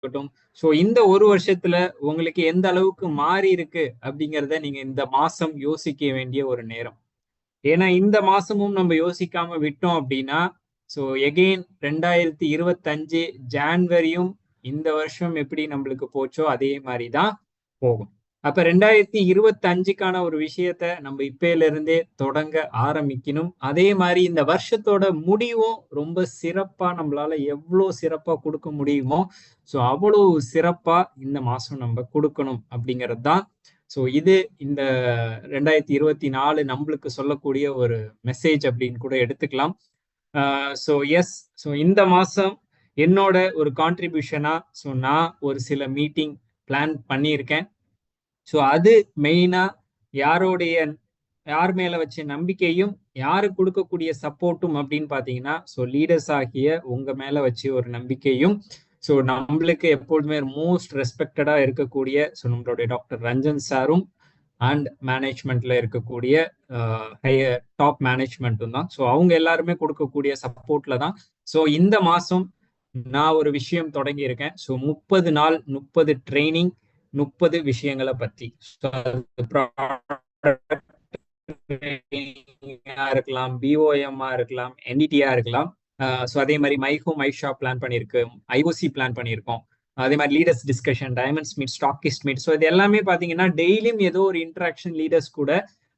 இருக்கட்டும். ஸோ இந்த ஒரு வருஷத்துல உங்களுக்கு எந்த அளவுக்கு மாறி இருக்கு அப்படிங்கிறத நீங்க இந்த மாசம் யோசிக்க வேண்டிய ஒரு நேரம். ஏன்னா இந்த மாசமும் நம்ம யோசிக்காம விட்டோம் அப்படின்னா, ஸோ எகெயின் 2025 ஜான்வரியும் இந்த வருஷம் எப்படி நம்மளுக்கு போச்சோ அதே மாதிரி தான் போகும். அப்ப 2025க்கான ஒரு விஷயத்த நம்ம இப்பையில இருந்தே தொடங்க ஆரம்பிக்கணும். அதே மாதிரி இந்த வருஷத்தோட முடிவும் ரொம்ப சிறப்பா நம்மளால எவ்வளவு சிறப்பா கொடுக்க முடியுமோ, ஸோ அவ்வளவு சிறப்பா இந்த மாசம் நம்ம கொடுக்கணும் அப்படிங்கிறது தான். ஸோ இது இந்த 2024 நம்மளுக்கு சொல்லக்கூடிய ஒரு மெசேஜ் அப்படின்னு கூட எடுத்துக்கலாம். ஸோ எஸ், ஸோ இந்த மாசம் என்னோட ஒரு கான்ட்ரிபியூஷனா ஸோ நான் ஒரு சில மீட்டிங் பிளான் பண்ணியிருக்கேன். ஸோ அது மெயினா யாருடைய யார் மேல வச்ச நம்பிக்கையும் யாரு கொடுக்கக்கூடிய சப்போர்ட்டும் அப்படின்னு பாத்தீங்கன்னா, ஸோ லீடர்ஸ் ஆகிய உங்க மேல வச்சு ஒரு நம்பிக்கையும், ஸோ நம்மளுக்கு எப்பொழுதுமே மோஸ்ட் ரெஸ்பெக்டடா இருக்கக்கூடிய ஸோ நம்மளுடைய டாக்டர் ரஞ்சன் சாரும் அண்ட் மேனேஜ்மெண்ட்ல இருக்கக்கூடிய ஹையர் டாப் மேனேஜ்மெண்ட்டும் தான். ஸோ அவங்க எல்லாருமே கொடுக்கக்கூடிய சப்போர்ட்ல தான். ஸோ இந்த மாசம் நான் ஒரு விஷயம் தொடங்கி இருக்கேன். ஸோ 30 நாள் 30 ட்ரைனிங் 30 விஷயங்களை பத்தி இருக்கலாம், பிஓஎம் இருக்கலாம், என்டிடியா இருக்கலாம். ஸோ அதே மாதிரி மைஹோம் மைஷா பிளான் பண்ணியிருக்கு, ஐஓசி பிளான் பண்ணியிருக்கோம். அதே மாதிரி leaders discussion, diamonds meet, stockist meet. So இது எல்லாமே பார்த்தீங்கன்னா டெய்லியும் ஏதோ ஒரு இன்ட்ராக்ஷன் லீடர்ஸ் கூட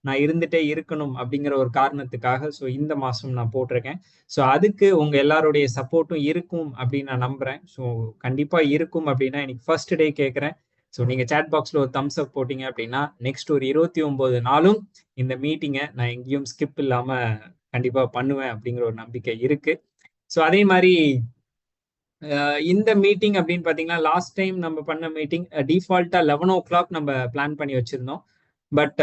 நான் இருந்துட்டே இருக்கணும் அப்படிங்கிற ஒரு காரணத்துக்காக ஸோ இந்த மாசம் நான் போட்டிருக்கேன். ஸோ அதுக்கு உங்க எல்லாருடைய சப்போர்ட்டும் இருக்கும் அப்படின்னு நான் நம்புறேன். ஸோ கண்டிப்பா இருக்கும் அப்படின்னா இன்னைக்கு ஃபர்ஸ்ட் டே கேட்குறேன். ஸோ நீங்க சேட் பாக்ஸ்ல ஒரு தம்ஸ் அப் போட்டீங்க அப்படின்னா நெக்ஸ்ட் ஒரு 29 நாளும் இந்த மீட்டிங்கை நான் எங்கேயும் ஸ்கிப் இல்லாம கண்டிப்பா பண்ணுவேன் அப்படிங்கிற ஒரு நம்பிக்கை இருக்கு. ஸோ அதே மாதிரி இந்த மீட்டிங் அப்படின்னு பாத்தீங்கன்னா லாஸ்ட் டைம் நம்ம பண்ண மீட்டிங் டிஃபால்ட்டா 11 o'clock நம்ம பிளான் பண்ணி வச்சிருந்தோம். பட்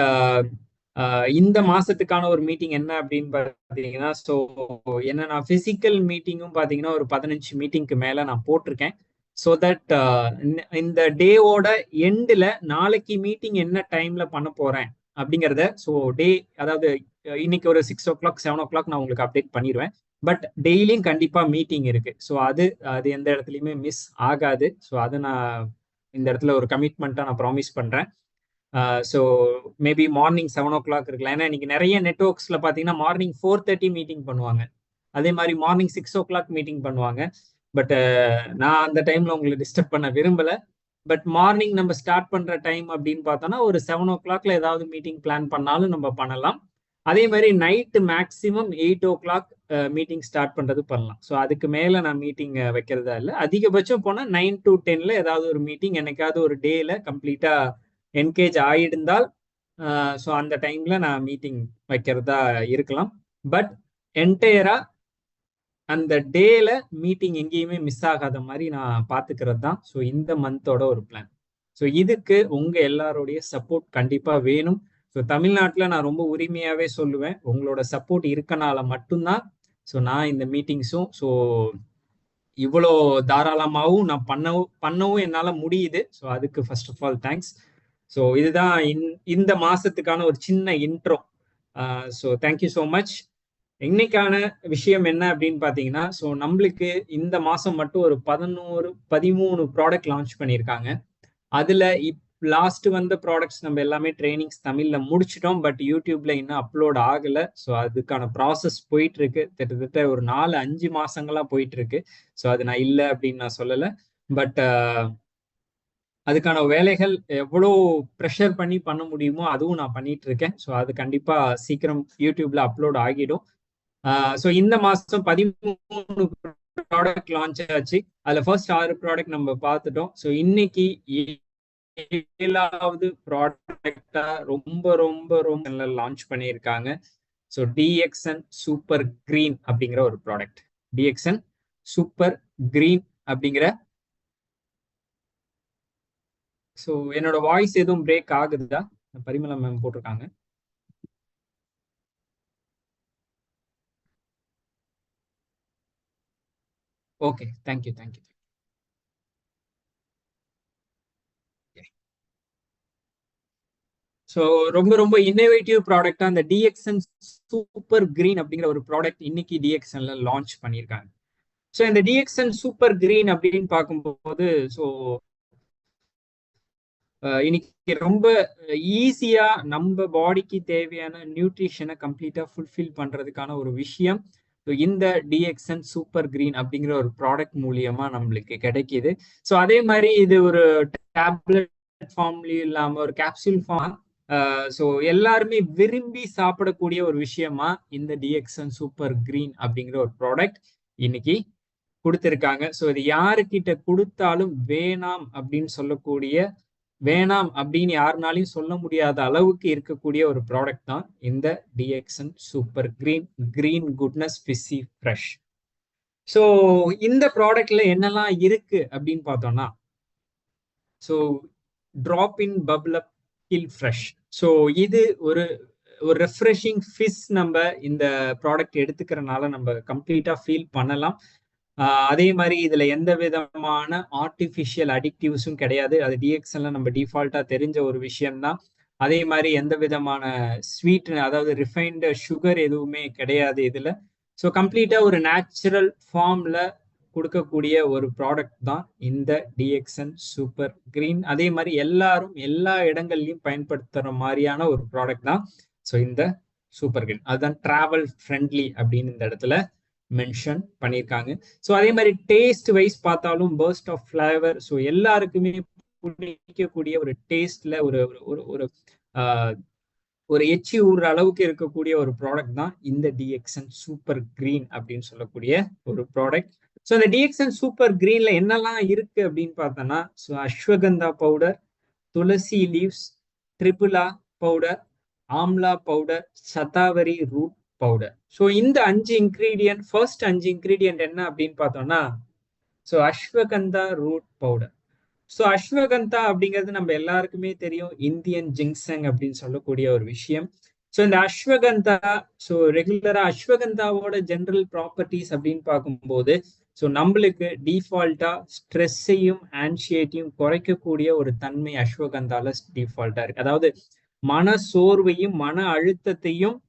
இந்த மாசத்துக்கான ஒரு மீட்டிங் என்ன அப்படின்னு பாத்தீங்கன்னா, ஸோ என்ன நான் பிசிக்கல் மீட்டிங்கும் பாத்தீங்கன்னா ஒரு 15 மீட்டிங்க்கு மேல நான் போட்டிருக்கேன். ஸோ தட் இந்த டேவோட எண்டில் நாளைக்கு மீட்டிங் என்ன டைம்ல பண்ண போறேன் அப்படிங்கிறத ஸோ டே அதாவது இன்னைக்கு ஒரு 6 o'clock 7 o'clock நான் உங்களுக்கு அப்டேட் பண்ணிடுவேன். பட் டெய்லியும் கண்டிப்பா மீட்டிங் இருக்கு. ஸோ அது எந்த இடத்துலையுமே மிஸ் ஆகாது. ஸோ அதை நான் இந்த இடத்துல ஒரு கமிட்மெண்ட்டா நான் ப்ராமிஸ் பண்றேன். ஸோ மேபி மார்னிங் 7 o'clock இருக்கலாம். ஏன்னா இன்னைக்கு நிறைய நெட்ஒர்க்ஸ்ல பாத்தீங்கன்னா மார்னிங் 4:30 மீட்டிங் பண்ணுவாங்க. அதே மாதிரி மார்னிங் 6 o'clock மீட்டிங் பண்ணுவாங்க. பட் நான் அந்த டைம்ல உங்களை டிஸ்டர்ப் பண்ண விரும்பல. பட் மார்னிங் நம்ம ஸ்டார்ட் பண்ற டைம் அப்படின்னு பார்த்தோம்னா ஒரு 7 o'clockல ஏதாவது மீட்டிங் பிளான் பண்ணாலும் நம்ம பண்ணலாம். அதே மாதிரி night maximum 8 o'clock meeting start பண்றது பண்ணலாம். ஸோ அதுக்கு மேல நான் மீட்டிங் வைக்கிறதா இல்லை. அதிகபட்சம் போனா 9 to 10ல ஏதாவது ஒரு மீட்டிங் என்னைக்காவது ஒரு டேல கம்ப்ளீட்டா என்கேஜ் ஆயிருந்தால் ஸோ அந்த டைம்ல நான் மீட்டிங் வைக்கிறதா இருக்கலாம். பட் என்டையரா அந்த டேல மீட்டிங் எங்கேயுமே மிஸ் ஆகாத மாதிரி நான் பாத்துக்கிறது தான் ஸோ இந்த மந்தோட ஒரு பிளான். ஸோ இதுக்கு உங்க எல்லாருடைய சப்போர்ட் கண்டிப்பா வேணும். ஸோ தமிழ்நாட்டில் நான் ரொம்ப உரிமையாவே சொல்லுவேன், உங்களோட சப்போர்ட் இருக்கனால மட்டும்தான் ஸோ நான் இந்த மீட்டிங்ஸும் ஸோ இவ்வளோ தாராளமாகவும் நான் பண்ணவும் என்னால் முடியுது. ஸோ அதுக்கு first of all thanks. So இதுதான் இந்த மாசத்துக்கான ஒரு சின்ன intro. So thank you so much. இன்னைக்கான விஷயம் என்ன அப்படின்னு பார்த்தீங்கன்னா, ஸோ நம்மளுக்கு இந்த மாசம் மட்டும் ஒரு 13 ப்ராடக்ட் லான்ச் பண்ணியிருக்காங்க. அதுல லாஸ்ட் வந்த ப்ராடக்ட்ஸ் நம்ம எல்லாமே ட்ரைனிங்ஸ் தமிழ்ல முடிச்சிட்டோம். பட் யூடியூப்ல இன்னும் அப்லோட் ஆகல. ஸோ அதுக்கான ப்ராசஸ் போயிட்டு இருக்கு. கிட்டத்தட்ட ஒரு 4-5 மாசங்களா போயிட்டு இருக்கு. ஸோ அது நான் இல்லை அப்படின்னு நான் சொல்லலை. பட் அதுக்கான வேலைகள் எவ்வளோ ப்ரெஷர் பண்ணி பண்ண முடியுமோ அதுவும் நான் பண்ணிட்டு இருக்கேன். ஸோ அது கண்டிப்பா சீக்கிரம் யூடியூப்ல அப்லோட் ஆகிடும். ஸோ இந்த மாசம் 13 ப்ராடக்ட் லான்ச் ஆச்சு. அதுல ஃபர்ஸ்ட் 6 ப்ராடக்ட் நம்ம பார்த்துட்டோம். ஸோ இன்னைக்கு 7வது ப்ராடக்டா ரொம்ப ரொம்ப ரொம்ப லான்ச் பண்ணியிருக்காங்க. ஸோ டிஎக்ஸ்என் சூப்பர் கிரீன் அப்படிங்கிற ஒரு ப்ராடக்ட். டிஎக்ஸ்என் சூப்பர் கிரீன் அப்படிங்கிற ஸோ என்னோட வாய்ஸ் எதுவும் பிரேக் ஆகுதா? பரிமளா மேம் போட்டிருக்காங்க. Okay, thank you thank you. ஸோ ரொம்ப ரொம்ப இன்னோவேட்டிவ் ப்ராடக்டா அந்த டிஎக்ஸ்என் சூப்பர் கிரீன் அப்படிங்கிற ஒரு ப்ராடக்ட் இன்னைக்கு டிஎக்ஸ்என்ல லான்ச் பண்ணியிருக்காங்க. ஸோ இந்த டிஎக்ஸ்என் சூப்பர் கிரீன் அப்படின்னு பார்க்கும்போது ஸோ இன்னைக்கு ரொம்ப ஈஸியா நம்ம பாடிக்கு தேவையான நியூட்ரிஷனை கம்ப்ளீட்டா ஃபுல்ஃபில் பண்றதுக்கான ஒரு விஷயம் இந்த டிஎக்ஸ்என் சூப்பர் கிரீன் அப்படிங்கிற ஒரு ப்ராடக்ட் மூலியமா நம்மளுக்கு கிடைக்குது. ஸோ அதே மாதிரி இது ஒரு டேப்லெட் ஃபார்ம்லயும் இல்லாம ஒரு கேப்சூல் ஃபார்ம். ஸோ எல்லாருமே விரும்பி சாப்பிடக்கூடிய ஒரு விஷயமா இந்த டிஎக்ஸ்என் சூப்பர் கிரீன் அப்படிங்கிற ஒரு ப்ராடக்ட் இன்னைக்கு கொடுத்துருக்காங்க. ஸோ இது யாருக்கிட்ட கொடுத்தாலும் வேணாம் அப்படின்னு சொல்லக்கூடிய வேணாம் அப்படின்னு யாருனாலையும் சொல்ல முடியாத அளவுக்கு இருக்கக்கூடிய ஒரு ப்ராடக்ட் தான் இந்த DXN super green goodness fizzy fresh. So இந்த ப்ராடக்ட்ல என்னெல்லாம் இருக்கு அப்படின்னு பார்த்தோம்னா, so drop in bubble up kill fresh. So இது ஒரு ரெஃப்ரெஷிங் ஃபிஷ் நம்ம இந்த ப்ராடக்ட் எடுத்துக்கிறனால நம்ம கம்ப்ளீட்டா ஃபீல் பண்ணலாம். அதே மாதிரி இதுல எந்த விதமான ஆர்டிஃபிஷியல் அடிக்டிவ்ஸும் கிடையாது. அது டிஎக்ஸ்எல்ல நம்ம டிஃபால்ட்டா தெரிஞ்ச ஒரு விஷயம்தான். அதே மாதிரி எந்த விதமான ஸ்வீட் அதாவது ரிஃபைன்டு சுகர் எதுவுமே கிடையாது இதுல. ஸோ கம்ப்ளீட்டா ஒரு நேச்சுரல் ஃபார்ம்ல கொடுக்கக்கூடிய ஒரு ப்ராடக்ட் தான் இந்த டிஎக்ஸ்என் சூப்பர் கிரீன். அதே மாதிரி எல்லாரும் எல்லா இடங்கள்லையும் பயன்படுத்துற மாதிரியான ஒரு ப்ராடக்ட் தான் ஸோ இந்த சூப்பர் கிரீன். அதுதான் டிராவல் ஃப்ரெண்ட்லி அப்படின்னு இந்த இடத்துல மென்ஷன் பண்ணியிருக்காங்க. ஸோ அதே மாதிரி டேஸ்ட் வைஸ் பார்த்தாலும் பர்ஸ்ட் ஆஃப் ஃபிளேவர், ஸோ எல்லாருக்குமே பிடிக்கக்கூடிய ஒரு டேஸ்ட்ல ஒரு எச்சி ஊறுற அளவுக்கு இருக்கக்கூடிய ஒரு ப்ராடக்ட் தான் இந்த டிஎக்ஸ்என் சூப்பர் கிரீன் அப்படின்னு சொல்லக்கூடிய ஒரு ப்ராடக்ட். ஸோ அந்த டிஎக்ஸ்என் சூப்பர் கிரீன்ல என்னெல்லாம் இருக்கு அப்படின்னு பார்த்தோம்னா, so ashwagandha powder, tulsi leaves, triphala powder, amla powder, shatavari root powder. So இந்த 5 இன்கிரீடியன்ட், ஃபர்ஸ்ட் 5 இன்கிரீடியன்ட் என்ன அப்படின்னு பார்த்தோம்னா, so ashwagandha root powder. So ashwagandha அப்படிங்கிறது நம்ம எல்லாருக்குமே தெரியும், இந்தியன் ஜிங்சங் அப்படின்னு சொல்லக்கூடிய ஒரு விஷயம். ஸோ இந்த அஸ்வகந்தா, ஸோ ரெகுலரா அஸ்வகந்தாவோட ஜென்ரல் ப்ராப்பர்ட்டிஸ் அப்படின்னு பார்க்கும்போது, ஸோ நம்மளுக்கு டிஃபால்ட்டா ஸ்ட்ரெஸ்ஸையும் ஆன்சியைட்டியும் குறைக்கக்கூடிய ஒரு தன்மை அஸ்வகந்தால டிஃபால்ட்டா இருக்கு. அதாவது மன சோர்வையும் மன அழுத்தத்தையும்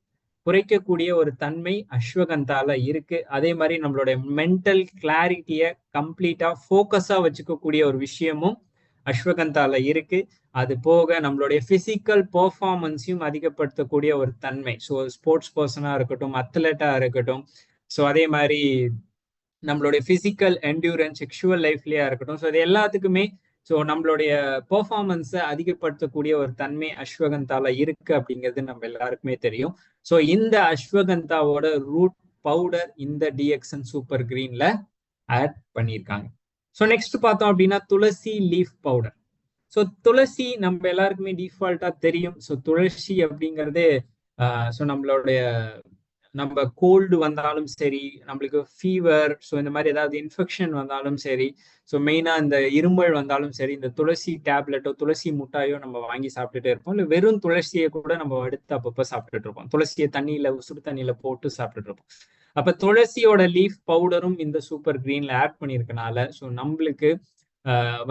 குறைக்கக்கூடிய ஒரு தன்மை அஸ்வகந்தால இருக்கு. அதே மாதிரி நம்மளுடைய மென்டல் கிளாரிட்டியை கம்ப்ளீட்டா ஃபோக்கஸா வச்சுக்கக்கூடிய ஒரு விஷயமும் அஸ்வகந்தால இருக்கு. அது போக நம்மளுடைய பிசிக்கல் பெர்ஃபார்மன்ஸையும் அதிகப்படுத்தக்கூடிய ஒரு தன்மை. ஸோ ஸ்போர்ட்ஸ் பர்சனா இருக்கட்டும், அத்லெட்டா இருக்கட்டும், ஸோ அதே மாதிரி நம்மளுடைய பிசிக்கல் என்டியூரன்ஸ், செக்ஷுவல் லைஃப்லயா இருக்கட்டும், ஸோ இது எல்லாத்துக்குமே ஸோ நம்மளுடைய பெர்ஃபார்மன்ஸை அதிகப்படுத்தக்கூடிய ஒரு தன்மை அஸ்வகந்தால இருக்கு அப்படிங்கிறது நம்ம எல்லாருக்குமே தெரியும். ஸோ இந்த அஸ்வகந்தாவோட ரூட் பவுடர் இந்த டிஎக்ஸ்என் சூப்பர் கிரீன்ல ஆட் பண்ணியிருக்காங்க. ஸோ நெக்ஸ்ட் பார்த்தோம் அப்படின்னா துளசி லீஃப் பவுடர். ஸோ துளசி நம்ம எல்லாருக்குமே டிஃபால்ட்டா தெரியும். ஸோ துளசி அப்படிங்கிறது ஸோ நம்ம கோல்டு வந்தாலும் சரி, நம்மளுக்கு ஃபீவர், ஸோ இந்த மாதிரி ஏதாவது இன்ஃபெக்ஷன் வந்தாலும் சரி, ஸோ மெயினாக இந்த இருமல் வந்தாலும் சரி, இந்த துளசி டேப்லெட்டோ துளசி முட்டாயோ நம்ம வாங்கி சாப்பிட்டுட்டே இருப்போம். இல்லை வெறும் துளசியை கூட நம்ம எடுத்து அப்பப்போ சாப்பிட்டுட்டு இருப்போம். துளசியை சுடு தண்ணியில போட்டு சாப்பிட்டுட்டு இருப்போம். அப்ப துளசியோட லீஃப் பவுடரும் இந்த சூப்பர் கிரீன்ல ஆட் பண்ணியிருக்கனால ஸோ நம்மளுக்கு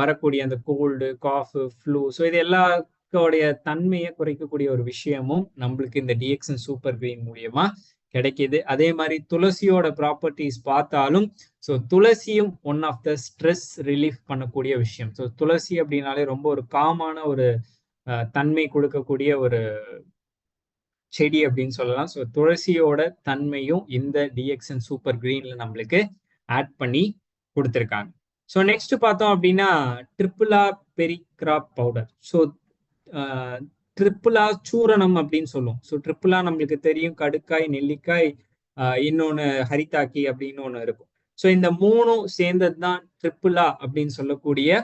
வரக்கூடிய அந்த கோல்டு, காஃப், ஃப்ளூ, ஸோ இது எல்லாத்தோடைய தன்மையை குறைக்கக்கூடிய ஒரு விஷயமும் நம்மளுக்கு இந்த டிஎக்ஸ்என் சூப்பர் கிரீன் மூலியமா கிடைக்கிது. அதே மாதிரி துளசியோட ப்ராப்பர்ட்டிஸ் பார்த்தாலும் ஸோ துளசியும் one of the stress relief பண்ணக்கூடிய விஷயம். ஸோ துளசி அப்படின்னாலே ரொம்ப ஒரு காமான ஒரு தன்மை கொடுக்கக்கூடிய ஒரு செடி அப்படின்னு சொல்லலாம். ஸோ துளசியோட தன்மையும் இந்த டிஎக்ஸ்என் சூப்பர் கிரீன்ல நம்மளுக்கு ஆட் பண்ணி கொடுத்துருக்காங்க. ஸோ நெக்ஸ்ட் பார்த்தோம் அப்படின்னா ட்ரிபிளா பெரிக்ராப் பவுடர். ஸோ ட்ரிபிளா சூரணம் அப்படின்னு சொல்லுவோம். ஸோ ட்ரிபிளா நம்மளுக்கு தெரியும், கடுக்காய், நெல்லிக்காய், இன்னொன்று ஹரிதாக்கி அப்படின்னு ஒன்று இருக்கும். ஸோ இந்த மூணும் சேர்ந்தது தான் ட்ரிபிளா அப்படின்னு சொல்லக்கூடிய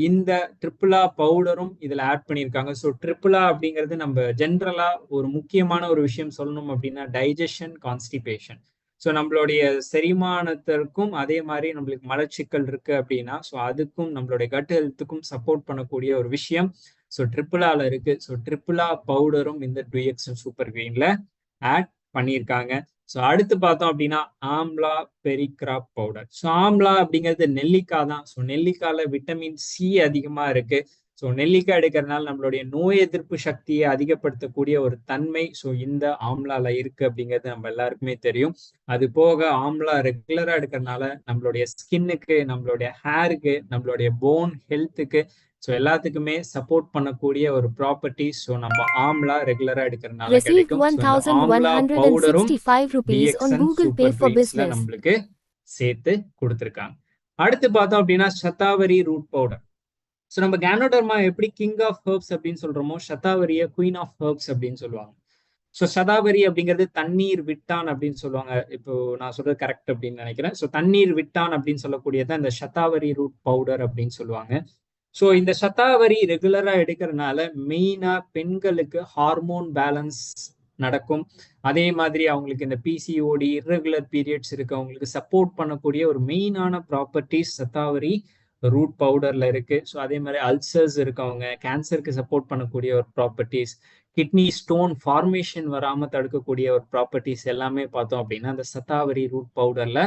இந்த ட்ரிபிளா பவுடரும் இதுல ஆட் பண்ணியிருக்காங்க. ஸோ ட்ரிபிளா அப்படிங்கிறது நம்ம ஜென்ரலா ஒரு முக்கியமான ஒரு விஷயம் சொல்லணும் அப்படின்னா டைஜஷன், கான்ஸ்டிபேஷன். ஸோ நம்மளுடைய செரிமானத்திற்கும் அதே மாதிரி நம்மளுக்கு மலச்சிக்கல் இருக்கு அப்படின்னா ஸோ அதுக்கும் நம்மளுடைய கட் ஹெல்த்துக்கும் சப்போர்ட் பண்ணக்கூடிய ஒரு விஷயம் ஸோ ட்ரிபிளால இருக்கு. ஸோ ட்ரிபிளா பவுடரும் இந்த டிஎக்ஸ்என் சூப்பர் கிரீன்ல ஆட் பண்ணியிருக்காங்க. ஸோ அடுத்து பார்த்தோம் அப்படின்னா ஆம்லா பெரிக்ராப் பவுடர். ஸோ ஆம்லா அப்படிங்கிறது நெல்லிக்காய் தான். ஸோ நெல்லிக்காயில விட்டமின் சி அதிகமா இருக்கு. ஸோ நெல்லிக்காய் எடுக்கிறதுனால நம்மளுடைய நோய் எதிர்ப்பு சக்தியை அதிகப்படுத்தக்கூடிய ஒரு தன்மை ஸோ இந்த ஆம்லால இருக்கு அப்படிங்கிறது நம்ம எல்லாருக்குமே தெரியும். அது போக ஆம்லா ரெகுலரா எடுக்கிறதுனால நம்மளுடைய ஸ்கின்னுக்கு, நம்மளுடைய ஹேருக்கு, நம்மளுடைய போன் ஹெல்த்துக்கு ஸோ எல்லாத்துக்குமே சப்போர்ட் பண்ணக்கூடிய ஒரு ப்ராப்பர்ட்டி ஸோ நம்ம ஆம்லா ரெகுலரா எடுக்கிறதுனால Received கிடைக்கும். ஸோ இந்த ஆம்லா பவுடரும் 1165 rupees on TXN Google Pay super for கிரீன்ஸ்ல business. நம்மளுக்கு சேர்த்து கொடுத்துருக்காங்க. அடுத்து பார்த்தோம் அப்படின்னா சதாவரி ரூட் பவுடர். ஸோ நம்ம கேனோடர்மா எப்படி கிங் ஆஃப் ஹர்ப்ஸ் அப்படின்னு சொல்றோமோ சதாவரிய குயின் ஆஃப் ஹர்ப்ஸ் அப்படின்னு சொல்லுவாங்க. ஸோ சதாவரி அப்படிங்கிறது தண்ணீர் விட்டான் அப்படின்னு சொல்லுவாங்க. இப்போ நான் சொல்றது கரெக்ட் அப்படின்னு நினைக்கிறேன். ஸோ தண்ணீர் விட்டான் அப்படின்னு சொல்லக்கூடியதான் இந்த சதாவரி ரூட் பவுடர் அப்படின்னு சொல்லுவாங்க. ஸோ இந்த சதாவரி ரெகுலரா எடுக்கிறதுனால மெயினா பெண்களுக்கு ஹார்மோன் பேலன்ஸ் நடக்கும். அதே மாதிரி அவங்களுக்கு இந்த பிசிஓடி இர்ரெகுலர் பீரியட்ஸ் இருக்கு, அவங்களுக்கு சப்போர்ட் பண்ணக்கூடிய ஒரு மெயினான ப்ராப்பர்ட்டிஸ் சதாவரி ரூட் பவுடர்ல இருக்கு. ஸோ அதே மாதிரி அல்சர்ஸ் இருக்கவங்க, கேன்சருக்கு சப்போர்ட் பண்ணக்கூடிய ஒரு ப்ராப்பர்ட்டிஸ், கிட்னி ஸ்டோன் ஃபார்மேஷன் வராம தடுக்கக்கூடிய ஒரு ப்ராப்பர்ட்டிஸ் எல்லாமே பார்த்தோம் அப்படின்னா அந்த சதாவரி ரூட் பவுடர்ல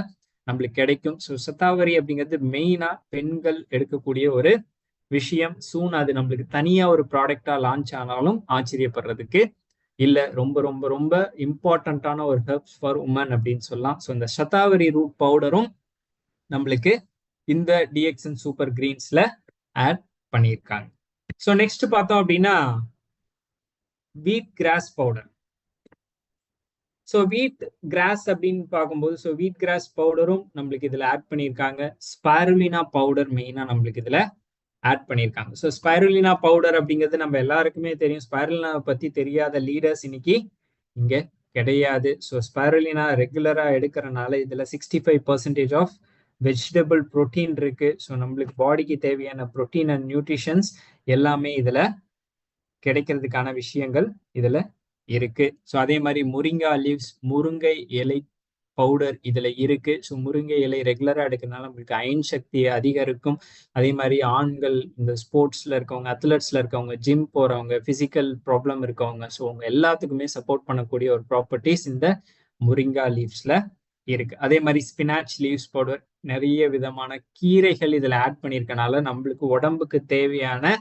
நம்மளுக்கு கிடைக்கும். ஸோ சதாவரி அப்படிங்கிறது மெயினா பெண்கள் எடுக்கக்கூடிய ஒரு விஷயம். சூன் அது நம்மளுக்கு தனியா ஒரு ப்ராடக்டா லான்ச் ஆனாலும் ஆச்சரியப்படுறதுக்கு இல்ல. ரொம்ப ரொம்ப ரொம்ப இம்பார்ட்டன்டான ஒரு ஹெர்ப்ஸ் ஃபார் உமன் அப்படின்னு சொல்லலாம். ஸோ இந்த சதாவரி ரூட் பவுடரும் நம்மளுக்கு இந்த டிஎக்ஸ்என் சூப்பர் கிரீன்ஸ்ல ஆட் பண்ணியிருக்காங்க. ஸோ நெக்ஸ்ட் பார்த்தோம் அப்படின்னா வீட் கிராஸ் பவுடர். ஸோ வீட் கிராஸ் அப்படின்னு பார்க்கும்போது ஸோ வீட் கிராஸ் பவுடரும் நம்மளுக்கு இதுல ஆட் பண்ணியிருக்காங்க. ஸ்பைருலினா பவுடர் மெயினா நம்மளுக்கு இதுல ஆட் பண்ணியிருக்காங்க. ஸோ ஸ்பைருலினா பவுடர் அப்படிங்கிறது நம்ம எல்லாருக்குமே தெரியும். ஸ்பைருலினா பத்தி தெரியாத லீடர்ஸ் இன்னைக்கு இங்க கிடையாது. ஸோ ஸ்பைருலினா ரெகுலரா எடுக்கிறனால இதுல 65% ஆஃப் வெஜிடபிள் ப்ரோட்டீன் இருக்கு. ஸோ நம்மளுக்கு பாடிக்கு தேவையான ப்ரோட்டீன் அண்ட் நியூட்ரிஷன்ஸ் எல்லாமே இதுல கிடைக்கிறதுக்கான விஷயங்கள் இதுல இருக்கு. ஸோ அதே மாதிரி முருங்கா லீவ்ஸ், முருங்கை இலை பவுடர் இதுல இருக்கு. ஸோ முருங்கை இலை ரெகுலரா எடுக்கிறதுனால நம்மளுக்கு அயன் சக்தியை அதிகரிக்கும். அதே மாதிரி ஆண்கள், இந்த ஸ்போர்ட்ஸ்ல இருக்கவங்க, அத்லெட்ஸ்ல இருக்கவங்க, ஜிம் போறவங்க, பிசிக்கல் ப்ராப்ளம் இருக்கவங்க, ஸோ அவங்க எல்லாத்துக்குமே சப்போர்ட் பண்ணக்கூடிய ஒரு ப்ராப்பர்ட்டிஸ் இந்த முருங்கா லீவ்ஸ்ல இருக்கு. அதே மாதிரி ஸ்பினாச் லீவ்ஸ் பவுடர், நிறைய விதமான கீரைகள் இதுல ஆட் பண்ணியிருக்கனால நம்மளுக்கு உடம்புக்கு தேவையான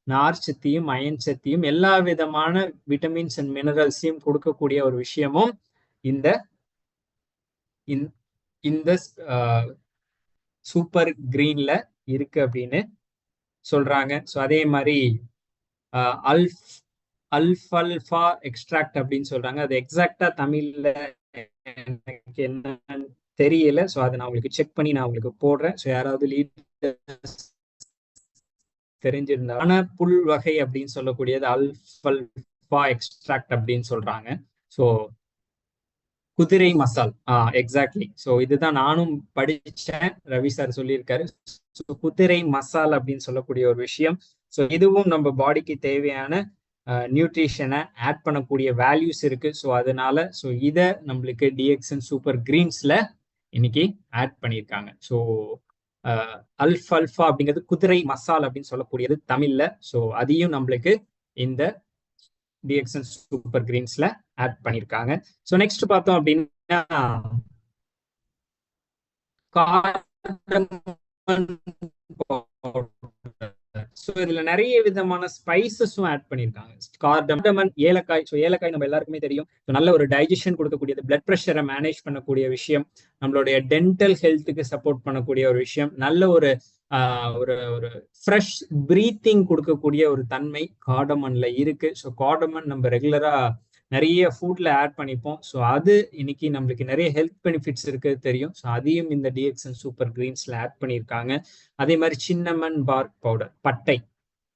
நார் சக்தியும் அயன் சக்தியும் எல்லா விதமான விட்டமின்ஸ் அண்ட் மினரல்ஸையும் கொடுக்கக்கூடிய ஒரு விஷயமும் இந்த இந்த சூப்பர் கிரீன்ல இருக்கு அப்படின்னு சொல்றாங்க. ஸோ அதே மாதிரி அல்ஃபல்ஃபா எக்ஸ்ட்ராக்ட் அப்படின்னு சொல்றாங்க. அது எக்ஸாக்டா தமிழ்ல எனக்கு என்னன்னு தெரியல. ஸோ அதை நான் உங்களுக்கு செக் பண்ணி நான் உங்களுக்கு போடுறேன். ஸோ யாராவது தெரிஞ்சிருந்தா புல் வகை அப்படின்னு சொல்லக்கூடியது அல்ஃபல்ஃபா எக்ஸ்ட்ராக்ட் அப்படின்னு சொல்றாங்க. ஸோ குதிரை மசால், எக்ஸாக்ட்லி. ஸோ இதுதான் நானும் படிச்சேன், ரவி சார் சொல்லியிருக்காரு. ஸோ குதிரை மசால் அப்படின்னு சொல்லக்கூடிய ஒரு விஷயம். ஸோ இதுவும் நம்ம பாடிக்கு தேவையான நியூட்ரிஷனை ஆட் பண்ணக்கூடிய வேல்யூஸ் இருக்கு. ஸோ அதனால ஸோ இதை நம்மளுக்கு டிஎக்ஸ்என் சூப்பர் கிரீன்ஸ்ல இன்னைக்கு ஆட் பண்ணியிருக்காங்க. ஸோ அல்ஃபல்ஃபா அப்படிங்கிறது குதிரை மசால் அப்படின்னு சொல்லக்கூடியது தமிழ்ல. ஸோ அதையும் நம்மளுக்கு இந்த டிஎக்ஸ்என் சூப்பர் கிரீன்ஸ்ல ஆட் பண்ணிருக்காங்க. ஸோ நெக்ஸ்ட் பார்த்தோம் அப்படின்னா ஸோ இதுல நிறைய விதமான ஸ்பைசஸும் ஆட் பண்ணியிருக்காங்க. கார்டமன், ஏலக்காய். ஸோ ஏலக்காய் நம்ம எல்லாருக்குமே தெரியும். நல்ல ஒரு டைஜஷன் கொடுக்கக்கூடியது, பிளட் ப்ரெஷரை மேனேஜ் பண்ணக்கூடிய விஷயம், நம்மளுடைய டென்டல் ஹெல்த்துக்கு சப்போர்ட் பண்ணக்கூடிய ஒரு விஷயம், நல்ல ஒரு ஒரு ஒரு ஃப்ரெஷ் பிரீத்திங் கொடுக்கக்கூடிய ஒரு தன்மை கார்டமன்ல இருக்கு. ஸோ கார்டமன் நம்ம ரெகுலரா நிறைய ஃபுட்ல ஆட் பண்ணிப்போம். ஸோ அது இன்னைக்கு நம்மளுக்கு நிறைய ஹெல்த் பெனிஃபிட்ஸ் இருக்கு தெரியும். ஸோ அதையும் இந்த டிஎக்ஸ்என் சூப்பர் கிரீன்ஸ்ல ஆட் பண்ணியிருக்காங்க. அதே மாதிரி சின்னமன் பார்க் பவுடர், பட்டை.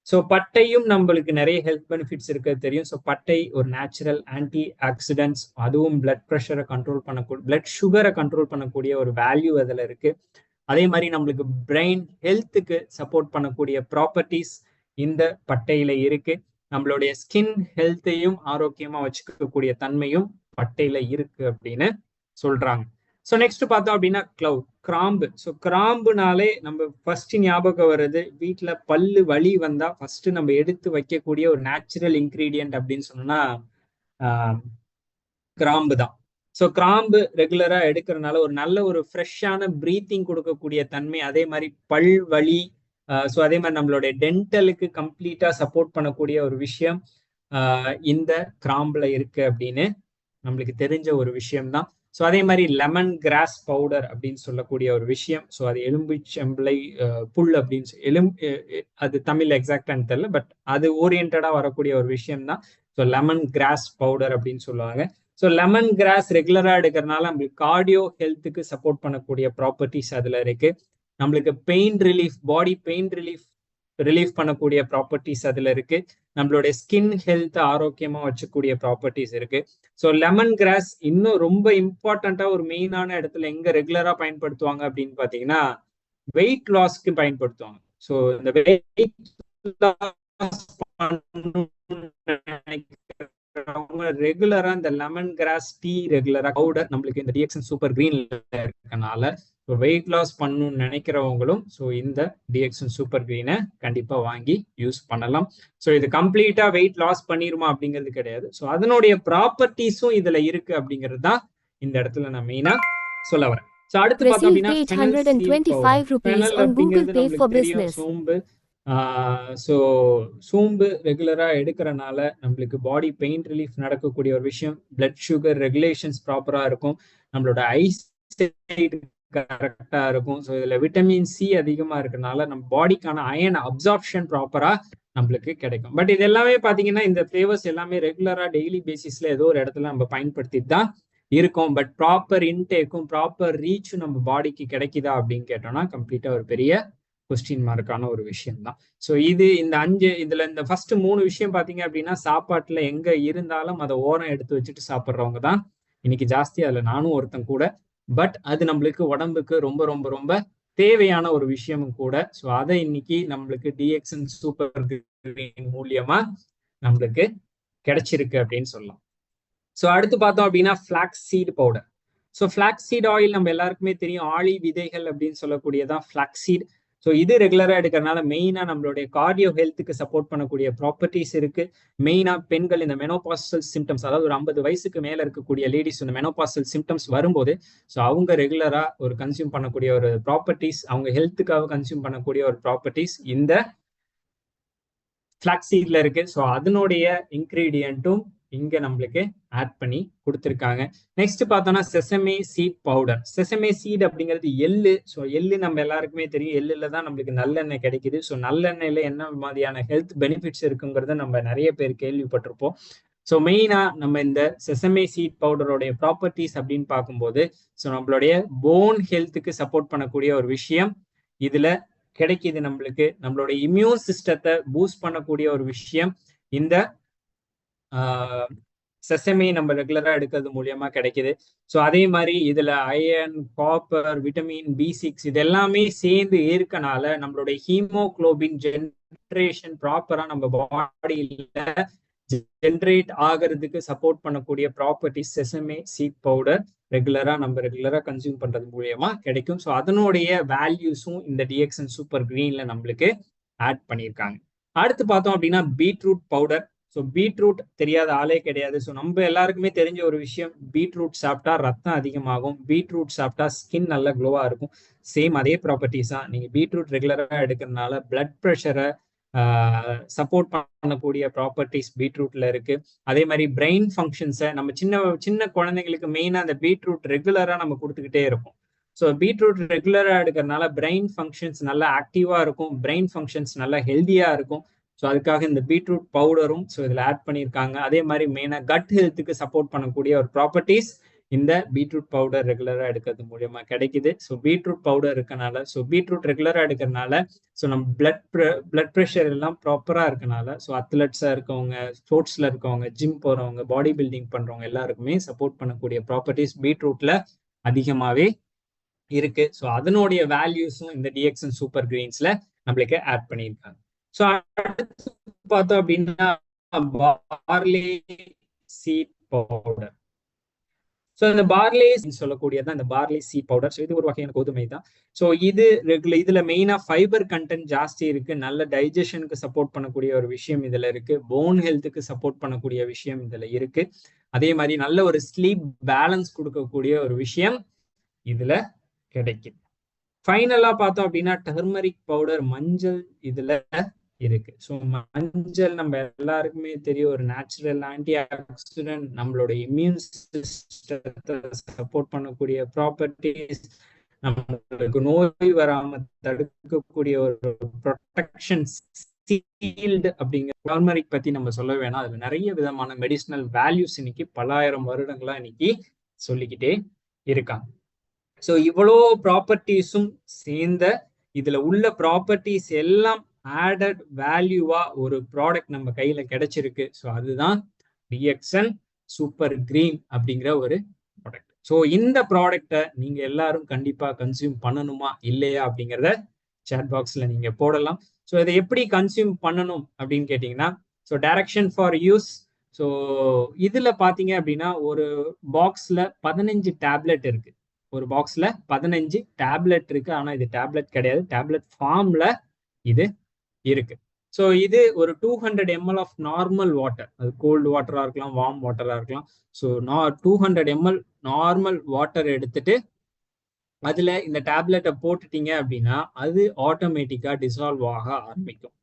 ஸோ பட்டையும் நம்மளுக்கு நிறைய ஹெல்த் பெனிஃபிட்ஸ் இருக்கு தெரியும். ஸோ பட்டை ஒரு நேச்சுரல் ஆன்டி ஆக்சிடென்ட்ஸ், அதுவும் பிளட் ப்ரெஷரை கண்ட்ரோல் பண்ணக்கூடிய, பிளட் சுகரை கண்ட்ரோல் பண்ணக்கூடிய ஒரு வேல்யூ அதுல இருக்கு. அதே மாதிரி நம்மளுக்கு பிரெயின் ஹெல்த்துக்கு சப்போர்ட் பண்ணக்கூடிய ப்ராப்பர்ட்டிஸ் இந்த பட்டையில இருக்கு. நம்மளுடைய ஸ்கின் ஹெல்த்தையும் ஆரோக்கியமா வச்சுக்கக்கூடிய தன்மையும் பட்டையில இருக்கு அப்படின்னு சொல்றாங்க. ஸோ நெக்ஸ்ட் பார்த்தோம் அப்படின்னா கிராம்பு. ஸோ கிராம்புனாலே நம்ம ஃபர்ஸ்ட் ஞாபகம் வருது, வீட்டுல பல்லு வலி வந்தா ஃபர்ஸ்ட் நம்ம எடுத்து வைக்கக்கூடிய ஒரு நேச்சுரல் இன்கிரீடியன்ட் அப்படின்னு சொன்னா கிராம்பு தான். ஸோ கிராம்பு ரெகுலரா எடுக்கிறதுனால ஒரு நல்ல ஒரு ஃப்ரெஷ்ஷான பிரீத்திங் கொடுக்கக்கூடிய தன்மை, அதே மாதிரி பல் வலி ஸோ அதே மாதிரி நம்மளுடைய டென்டலுக்கு கம்ப்ளீட்டா சப்போர்ட் பண்ணக்கூடிய ஒரு விஷயம் இந்த கிராம்புல இருக்கு அப்படின்னு நம்மளுக்கு தெரிஞ்ச ஒரு விஷயம் தான். ஸோ அதே மாதிரி லெமன் கிராஸ் பவுடர் அப்படின்னு சொல்லக்கூடிய ஒரு விஷயம். ஸோ அது எலும்புச்சம்பளை புல் அப்படின்னு அது தமிழ் எக்ஸாக்டான்னு தெரியல, பட் அது ஓரியன்டா வரக்கூடிய ஒரு விஷயம் தான். ஸோ லெமன் கிராஸ் பவுடர் அப்படின்னு சொல்லுவாங்க. ஸோ லெமன் கிராஸ் ரெகுலரா எடுக்கிறதுனால நம்மளுக்கு கார்டியோ ஹெல்த்துக்கு சப்போர்ட் பண்ணக்கூடிய ப்ராப்பர்ட்டிஸ் அதுல இருக்கு. நம்மளுக்கு pain relief, body pain relief பண்ணக்கூடிய ப்ராப்பர்ட்டிஸ் அதுல இருக்கு. நம்மளுடைய ஸ்கின் ஹெல்த் ஆரோக்கியமா வச்சுக்கூடிய ப்ராப்பர்ட்டிஸ் இருக்கு. ஸோ லெமன் கிராஸ் இன்னும் ரொம்ப இம்பார்ட்டண்டா ஒரு மெயினான இடத்துல எங்க ரெகுலரா பயன்படுத்துவாங்க அப்படின்னு பாத்தீங்கன்னா வெயிட் லாஸ்க்கு பயன்படுத்துவாங்க. ஸோ இந்த வெயிட் ரெகுலரா இந்த லெமன் கிராஸ் டீ ரெகுலரா பவுடர் நம்மளுக்கு இந்த டிஎக்ஸ்என் சூப்பர் கிரீன்ல இருக்கனால வெயிட் லாஸ் பண்ணணும்னு நினைக்கிறவங்களும் ஸோ இந்த டிஎக்ஸ்என் சூப்பர் கிரீனை கண்டிப்பா வாங்கி யூஸ் பண்ணலாம். ஸோ இது கம்ப்ளீட்டா வெயிட் லாஸ் பண்ணிருமா அப்படிங்கிறது கிடையாது. ஸோ அதனுடைய ப்ராப்பர்ட்டிஸும் இதுல இருக்கு அப்படிங்கிறது தான் இந்த இடத்துல நான் மெயினா சொல்ல வரேன். ஸோ அடுத்து பார்த்தோம் அப்படின்னா சோம்பு. ஸோ சோம்பு ரெகுலரா எடுக்கிறனால நம்மளுக்கு பாடி பெயின் ரிலீஃப் நடக்கக்கூடிய ஒரு விஷயம். பிளட் சுகர் ரெகுலேஷன்ஸ் ப்ராப்பரா இருக்கும். நம்மளோட ஐஸ் கரெக்டா இருக்கும். ஸோ இதுல விட்டமின் சி அதிகமா இருக்கனால நம்ம பாடிக்கான அயன் அப்சார்ப்ஷன் ப்ராப்பரா நம்மளுக்கு கிடைக்கும். பட் இது எல்லாமே பாத்தீங்கன்னா இந்த ஃபிளேவர்ஸ் எல்லாமே ரெகுலரா டெய்லி பேசிஸ்ல ஏதோ ஒரு இடத்துல நம்ம பயன்படுத்திட்டு தான் இருக்கும். பட் ப்ராப்பர் இன்டேக்கும் ப்ராப்பர் ரீச்சும் நம்ம பாடிக்கு கிடைக்குதா அப்படின்னு கேட்டோம்னா கம்ப்ளீட்டா ஒரு பெரிய கொஸ்டின் மார்க்கான ஒரு விஷயம் தான். ஸோ இதுல இந்த ஃபர்ஸ்ட் 3 விஷயம் பாத்தீங்க அப்படின்னா சாப்பாட்டுல எங்க இருந்தாலும் அதை ஓரம் எடுத்து வச்சுட்டு சாப்பிட்றவங்க தான் இன்னைக்கு ஜாஸ்தி. அதுல நானும் ஒருத்தன் கூட. பட் அது நம்மளுக்கு உடம்புக்கு ரொம்ப ரொம்ப ரொம்ப தேவையான ஒரு விஷயமும் கூட. ஸோ அதை இன்னைக்கு நம்மளுக்கு டிஎக்ஸ்என் சூப்பர் கிரீன் மூலியமா நம்மளுக்கு கிடைச்சிருக்கு அப்படின்னு சொல்லலாம். ஸோ அடுத்து பார்த்தோம் அப்படின்னா flax seed powder. So flax seed oil நம்ம எல்லாருக்குமே தெரியும், ஆளி விதைகள் அப்படின்னு சொல்லக்கூடியதான் ஃபிளாக்ஸ் சீட். ஸோ இது ரெகுலரா எடுக்கிறதுனால மெயினா நம்மளுடைய கார்டியோ ஹெல்த்துக்கு சப்போர்ட் பண்ணக்கூடிய ப்ராப்பர்ட்டிஸ் இருக்கு. மெயினா பெண்கள் இந்த மெனோபாசல் சிம்டம்ஸ், அதாவது ஒரு 50 வயசுக்கு மேல இருக்கக்கூடிய லேடிஸ் இந்த மெனோபாசல் சிம்டம்ஸ் வரும்போது ஸோ அவங்க ரெகுலரா ஒரு கன்சியூம் பண்ணக்கூடிய ஒரு ப்ராப்பர்ட்டிஸ், அவங்க ஹெல்த்துக்காக கன்சியூம் பண்ணக்கூடிய ஒரு ப்ராப்பர்ட்டிஸ் இந்த ஃபிளாக்ஸ் சீட்ல இருக்கு. ஸோ அதனுடைய இன்கிரீடியன்ட்டும் இங்க நம்மளுக்கு ஆட் பண்ணி கொடுத்துருக்காங்க. நெக்ஸ்ட் பார்த்தோம்னா sesame seed powder. Sesame seed அப்படிங்கிறது எள்ளு. ஸோ எள்ளு நம்ம எல்லாருக்குமே தெரியும், எள்ளுல தான் நம்மளுக்கு நல்லெண்ணெய் கிடைக்குது. ஸோ நல்லெண்ணெயில என்ன மாதிரியான ஹெல்த் பெனிஃபிட்ஸ் இருக்குங்கிறத நம்ம நிறைய பேர் கேள்விப்பட்டிருப்போம். ஸோ மெயினா நம்ம இந்த செசமே சீட் பவுடருடைய ப்ராப்பர்ட்டிஸ் அப்படின்னு பார்க்கும்போது ஸோ நம்மளுடைய போன் ஹெல்த்துக்கு சப்போர்ட் பண்ணக்கூடிய ஒரு விஷயம் இதுல கிடைக்குது. நம்மளுடைய இம்யூன் சிஸ்டத்தை பூஸ்ட் பண்ணக்கூடிய ஒரு விஷயம் இந்த செசமே நம்ம ரெகுலரா எடுக்கிறது மூலியமா கிடைக்குது. ஸோ அதே மாதிரி இதுல அயன், காப்பர், விட்டமின் B6 இது எல்லாமே சேர்ந்து இருக்கனால நம்மளுடைய ஹீமோகுளோபின் ஜென்ரேஷன் ப்ராப்பரா நம்ம பாடியில ஜென்ரேட் ஆகிறதுக்கு சப்போர்ட் பண்ணக்கூடிய ப்ராப்பர்ட்டிஸ் செசமே சீட் பவுடர் ரெகுலரா கன்சியூம் பண்றது மூலியமா கிடைக்கும். ஸோ அதனுடைய வேல்யூஸும் இந்த டிஎக்ஸ்என் சூப்பர் கிரீன்ல நம்மளுக்கு ஆட் பண்ணியிருக்காங்க. அடுத்து பார்த்தோம் அப்படின்னா பீட்ரூட் பவுடர். ஸோ பீட்ரூட் தெரியாத ஆளே கிடையாது. ஸோ நம்ம எல்லாருக்குமே தெரிஞ்ச ஒரு விஷயம், பீட்ரூட் சாப்பிட்டா ரத்தம் அதிகமாகும், பீட்ரூட் சாப்பிட்டா ஸ்கின் நல்ல க்ளோவா இருக்கும். சேம் அதே ப்ராப்பர்ட்டிஸ் தான். நீங்க பீட்ரூட் ரெகுலரா எடுக்கிறதுனால பிளட் ப்ரெஷரை சப்போர்ட் பண்ணக்கூடிய ப்ராப்பர்ட்டிஸ் பீட்ரூட்ல இருக்கு. அதே மாதிரி பிரெயின் ஃபங்க்ஷன்ஸை நம்ம சின்ன குழந்தைங்களுக்கு மெயினா அந்த பீட்ரூட் ரெகுலரா நம்ம கொடுத்துக்கிட்டே இருக்கும். ஸோ பீட்ரூட் ரெகுலரா எடுக்கிறதுனால பிரெயின் ஃபங்க்ஷன்ஸ் நல்லா ஆக்டிவா இருக்கும், பிரெயின் ஃபங்க்ஷன்ஸ் நல்லா ஹெல்தியா இருக்கும். ஸோ அதுக்காக இந்த பீட்ரூட் பவுடரும் ஸோ இதில் ஆட் பண்ணியிருக்காங்க. அதே மாதிரி மெயினாக கட் ஹெல்த்துக்கு சப்போர்ட் பண்ணக்கூடிய ஒரு ப்ராப்பர்ட்டிஸ் இந்த பீட்ரூட் பவுடர் ரெகுலராக எடுக்கிறது மூலியமா கிடைக்குது. ஸோ பீட்ரூட் பவுடர் இருக்கனால, ஸோ பீட்ரூட் ரெகுலராக எடுக்கிறதுனால ஸோ நம்ம பிளட் ப்ரெஷர் எல்லாம் ப்ராப்பராக இருக்கனால ஸோ அத்லெட்ஸாக இருக்கவங்க, ஸ்போர்ட்ஸில் இருக்கவங்க, ஜிம் போகிறவங்க, பாடி பில்டிங் பண்ணுறவங்க எல்லாருக்குமே சப்போர்ட் பண்ணக்கூடிய ப்ராப்பர்ட்டிஸ் பீட்ரூட்ல அதிகமாகவே இருக்கு. ஸோ அதனுடைய வேல்யூஸும் இந்த டிஎக்ஸ்என் சூப்பர் கிரீன்ஸ்ல நம்மளுக்கு ஆட் பண்ணியிருக்காங்க. ஸோ அடுத்து பார்த்தோம் அப்படின்னா பார்லே சீட் பவுடர். ஸோ இந்த பார்லே சொல்லக்கூடியதான் இந்த பார்லே சீட் பவுடர். ஸோ இது ஒரு வகையான கோதுமை தான். ஸோ இதுல மெயினா ஃபைபர் கண்டென்ட் ஜாஸ்தி இருக்கு, நல்ல டைஜஷனுக்கு சப்போர்ட் பண்ணக்கூடிய ஒரு விஷயம் இதுல இருக்கு, போன் ஹெல்த்துக்கு சப்போர்ட் பண்ணக்கூடிய விஷயம் இதுல இருக்கு. அதே மாதிரி நல்ல ஒரு ஸ்லீப் பேலன்ஸ் கொடுக்கக்கூடிய ஒரு விஷயம் இதுல கிடைக்குது. ஃபைனலா பார்த்தோம் அப்படின்னா டர்மரிக் பவுடர், மஞ்சள் இதுல இருக்கு. ஸோ மஞ்சள் நம்ம எல்லாருக்குமே தெரியும், ஒரு நேச்சுரல் ஆன்டி ஆக்சிடென்ட், நம்மளோட இம்யூன் சிஸ்டத்தை சப்போர்ட் பண்ணக்கூடிய ப்ராப்பர்ட்டிஸ், நம்மளுக்கு நோய் வராம தடுக்கக்கூடிய ஒரு ப்ரொடெக்ஷன் சீல்டு. அப்படிங்கிற டர்மரிக் பத்தி நம்ம சொல்ல வேணாம், அதுல நிறைய விதமான மெடிசினல் வேல்யூஸ் இன்னைக்கு பல்லாயிரம் வருடங்களா இன்னைக்கு சொல்லிக்கிட்டே இருக்காங்க. ஸோ இவ்வளோ ப்ராப்பர்ட்டிஸும் சேர்ந்த இதுல உள்ள ப்ராப்பர்ட்டிஸ் எல்லாம் ஆடட் வேல்யூவா ஒரு ப்ராடக்ட் நம்ம கையில கிடைச்சிருக்கு. ஸோ அதுதான் டிஎக்ஸ்என் சூப்பர் கிரீன் அப்படிங்கிற ஒரு ப்ராடக்ட். ஸோ இந்த ப்ராடக்டை நீங்க எல்லாரும் கண்டிப்பா கன்சியூம் பண்ணணுமா இல்லையா அப்படிங்கிறத சேட் பாக்ஸ்ல நீங்க போடலாம். ஸோ இதை எப்படி கன்சியூம் பண்ணணும் அப்படின்னு கேட்டீங்கன்னா, so direction for use. So இதுல பாத்தீங்க அப்படின்னா ஒரு பாக்ஸ்ல 15 டேப்லெட் இருக்கு. ஒரு பாக்ஸ்ல 15 டேப்லெட் இருக்கு. ஆனா இது டேப்லெட் கிடையாது, டேப்லெட் ஃபார்ம்ல இது இருக்கு. ஸோ இது ஒரு 200 ml ஆஃப் நார்மல் வாட்டர், அது கோல்டு வாட்டரா இருக்கலாம், வார்ம் வாட்டரா இருக்கலாம். ஸோ 200 ml நார்மல் வாட்டர் எடுத்துட்டு அதுல இந்த டேப்லெட்டை போட்டுட்டீங்க அப்படின்னா அது ஆட்டோமேட்டிக்கா டிசால்வ் ஆக ஆரம்பிக்கும்.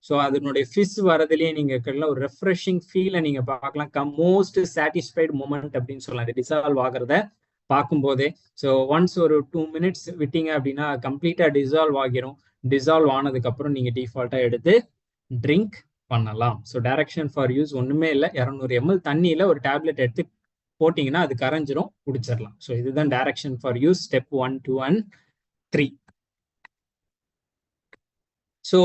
ஸோ அதனுடைய ஃபிஸ் வரதுலேயே நீங்க ஒரு ரெஃப்ரெஷிங் ஃபீலை நீங்க பார்க்கலாம். மோஸ்ட் சாட்டிஸ்ஃபைடு மூமெண்ட் அப்படின்னு சொல்லலாம் இது டிசால்வ் ஆகிறத பார்க்கும்போதே. ஸோ ஒன்ஸ் ஒரு 2 minutes விட்டீங்க அப்படின்னா கம்ப்ளீட்டா டிசால்வ் ஆகிரும். டிசால்வ் ஆனதுக்கு அப்புறம் நீங்க டிஃபால்ட்டா எடுத்து ட்ரிங்க் பண்ணலாம். ஸோ டைரக்ஷன் ஃபார் யூஸ் ஒண்ணுமே இல்லை, 200 ml தண்ணியில ஒரு டேப்லெட் எடுத்து போட்டீங்கன்னா அது கரைஞ்சிரும், குடிச்சிடலாம். ஸோ இதுதான் direction for use step 1, 2 and 3. So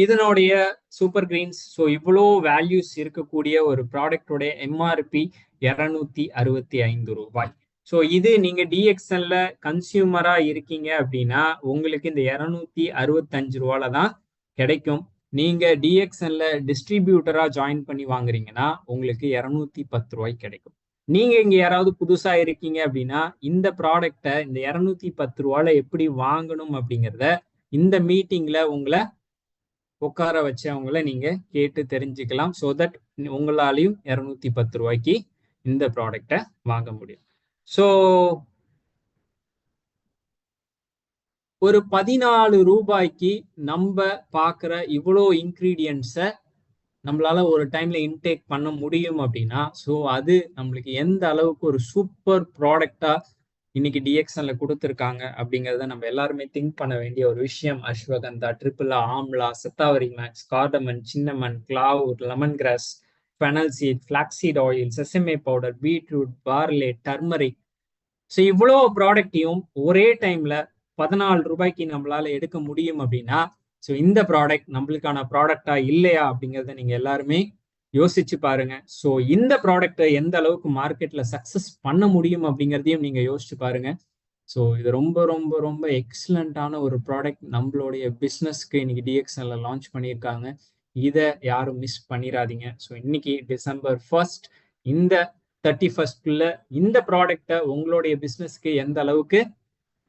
இதனுடைய சூப்பர் கிரீன்ஸ், ஸோ இவ்வளோ வேல்யூஸ் இருக்கக்கூடிய ஒரு ப்ராடக்டோடைய எம்ஆர்பி 265 ரூபாய். ஸோ இது நீங்க டிஎக்ஸ்எல்ல கன்சியூமரா இருக்கீங்க அப்படின்னா உங்களுக்கு இந்த 265 ரூபால தான் கிடைக்கும். நீங்க டிஎக்ஸ்எல்ல டிஸ்ட்ரிபியூட்டரா ஜாயின் பண்ணி வாங்குறீங்கன்னா உங்களுக்கு 210 ரூபாய் கிடைக்கும். நீங்க இங்க யாராவது புதுசா இருக்கீங்க அப்படின்னா இந்த ப்ராடக்டை இந்த 210 ரூபால எப்படி வாங்கணும் அப்படிங்கிறத இந்த மீட்டிங்ல உங்களை உட்கார வச்சு அவங்கள நீங்க கேட்டு தெரிஞ்சுக்கலாம். ஸோ தட் உங்களாலையும் 210 ரூபாய்க்கு இந்த ப்ராடக்டை வாங்க முடியும். ஸோ ஒரு 14 ரூபாய்க்கு நம்ம பார்க்குற இவ்வளோ இன்க்ரீடியன்ட்ஸை நம்மளால ஒரு டைம்ல இன்டேக் பண்ண முடியும் அப்படின்னா ஸோ அது நம்மளுக்கு எந்த அளவுக்கு ஒரு சூப்பர் ப்ராடக்டா இன்னைக்கு டிஎக்ஸ்எல்ல கொடுத்துருக்காங்க அப்படிங்கிறத நம்ம எல்லாருமே திங்க் பண்ண வேண்டிய ஒரு விஷயம். Ashwagandha, triphala, amla, shatavari max, cardamom, cinnamon, clove, lemon grass, fennel seed, flaxseed oil, sesame powder, beetroot, barley, turmeric. So இவ்வளோ ப்ராடக்டையும் ஒரே டைம்ல 14 ரூபாய்க்கு நம்மளால எடுக்க முடியும் அப்படின்னா ஸோ இந்த ப்ராடக்ட் நம்மளுக்கான ப்ராடக்டா இல்லையா அப்படிங்கிறத நீங்க எல்லாருமே யோசிச்சு பாருங்க. ஸோ இந்த ப்ராடக்டை எந்த அளவுக்கு மார்க்கெட்ல சக்சஸ் பண்ண முடியும் அப்படிங்கிறதையும் நீங்க யோசிச்சு பாருங்க. ஸோ இது ரொம்ப ரொம்ப ரொம்ப எக்ஸலண்டான ஒரு ப்ராடக்ட் நம்மளுடைய பிஸ்னஸ்க்கு இன்னைக்கு டிஎக்ஸ்எல்ல லான்ச் பண்ணியிருக்காங்க. இதை யாரும் மிஸ் பண்ணிடாதீங்க. ஸோ இன்னைக்கு December 1st இந்த 31st இந்த ப்ராடக்டை உங்களுடைய பிஸ்னஸ்க்கு எந்த அளவுக்கு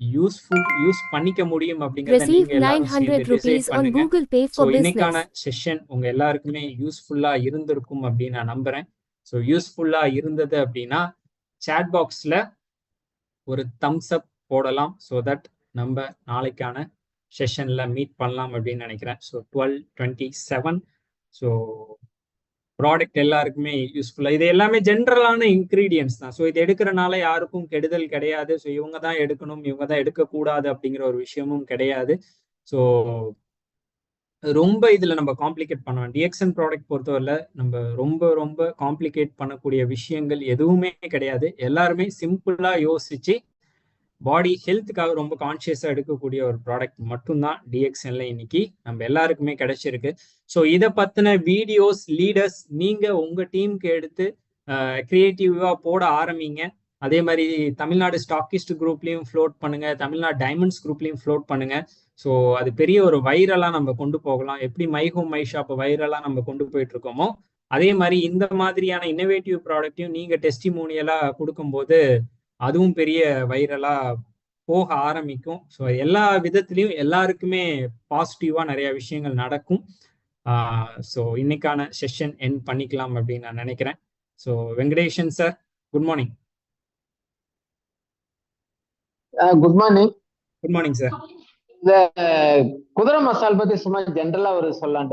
யூஸ் பண்ணிக்க முடியும் அப்படிங்கறத நீங்க எல்லாரும் சேர்ந்து டிசைட் பண்ணுங்க. ஸோ இன்னைக்கான செஷன் உங்க எல்லாருக்குமே யூஸ்ஃபுல்லா இருந்திருக்கும் அப்படின்னு நான் நம்புறேன். ஸோ யூஸ்ஃபுல்லா இருந்தது அப்படின்னா சாட் பாக்ஸ்ல ஒரு தம்ஸ் அப் போடலாம். ஸோ தட் நம்ம நாளைக்கான செஷன்ல மீட் பண்ணலாம் அப்படின்னு நினைக்கிறேன். ஸோ 12:27. ஸோ ப்ராடக்ட் எல்லாருக்குமே யூஸ்ஃபுல்லா, இது எல்லாமே ஜென்ரலான இன்கிரீடியன்ஸ் தான். ஸோ இது எடுக்கிறனால யாருக்கும் கெடுதல் கிடையாது. ஸோ இவங்க தான் எடுக்கணும், இவங்க தான் எடுக்கக்கூடாது அப்படிங்கிற ஒரு விஷயமும் கிடையாது. ஸோ ரொம்ப இதுல நம்ம காம்ப்ளிகேட் பண்ணுவோம். டிஎக்ஸ்என் ப்ராடக்ட் பொறுத்தவரை நம்ம ரொம்ப ரொம்ப காம்ப்ளிகேட் பண்ணக்கூடிய விஷயங்கள் எதுவுமே கிடையாது. எல்லாருமே சிம்பிளா யோசிச்சு பாடி ஹெல்த்துக்காக ரொம்ப கான்சியஸா எடுக்கக்கூடிய ஒரு ப்ராடக்ட் மட்டும்தான் டிஎக்ஸ்எல்ல இன்னைக்கு நம்ம எல்லாருக்குமே கிடைச்சிருக்கு. ஸோ இதை பத்தின வீடியோஸ் லீடர்ஸ் நீங்க உங்க டீமுக்கு எடுத்து கிரியேட்டிவா போட ஆரம்பிங்க. அதே மாதிரி தமிழ்நாடு ஸ்டாக்கிஸ்ட் குரூப்லயும் ஃப்ளோட் பண்ணுங்க, தமிழ்நாடு டைமண்ட்ஸ் குரூப்லயும் ஃப்ளோட் பண்ணுங்க. ஸோ அது பெரிய ஒரு வைரலா நம்ம கொண்டு போகலாம். எப்படி மை ஹோம் மை ஷாப் வைரலா நம்ம கொண்டு போயிட்டு இருக்கோமோ அதே மாதிரி இந்த மாதிரியான இன்னோவேட்டிவ் ப்ராடக்டையும் நீங்க டெஸ்டிமோனியலா கொடுக்கும்போது அதுவும் பெரிய வைரலா போக ஆரம்பிக்கும். ஸோ எல்லா விதத்திலையும் எல்லாருக்குமே பாசிட்டிவா நிறைய விஷயங்கள் நடக்கும். ஸோ இன்னைக்கான செஷன் எண்ட் பண்ணிக்கலாம் அப்படின்னு நான் நினைக்கிறேன். So Venkatesan sir, good morning. Good morning. Good morning sir. இந்த குதிரை மசால் பத்தி சும்மா ஜென்ரலா ஒரு சொல்லலான்ட்டு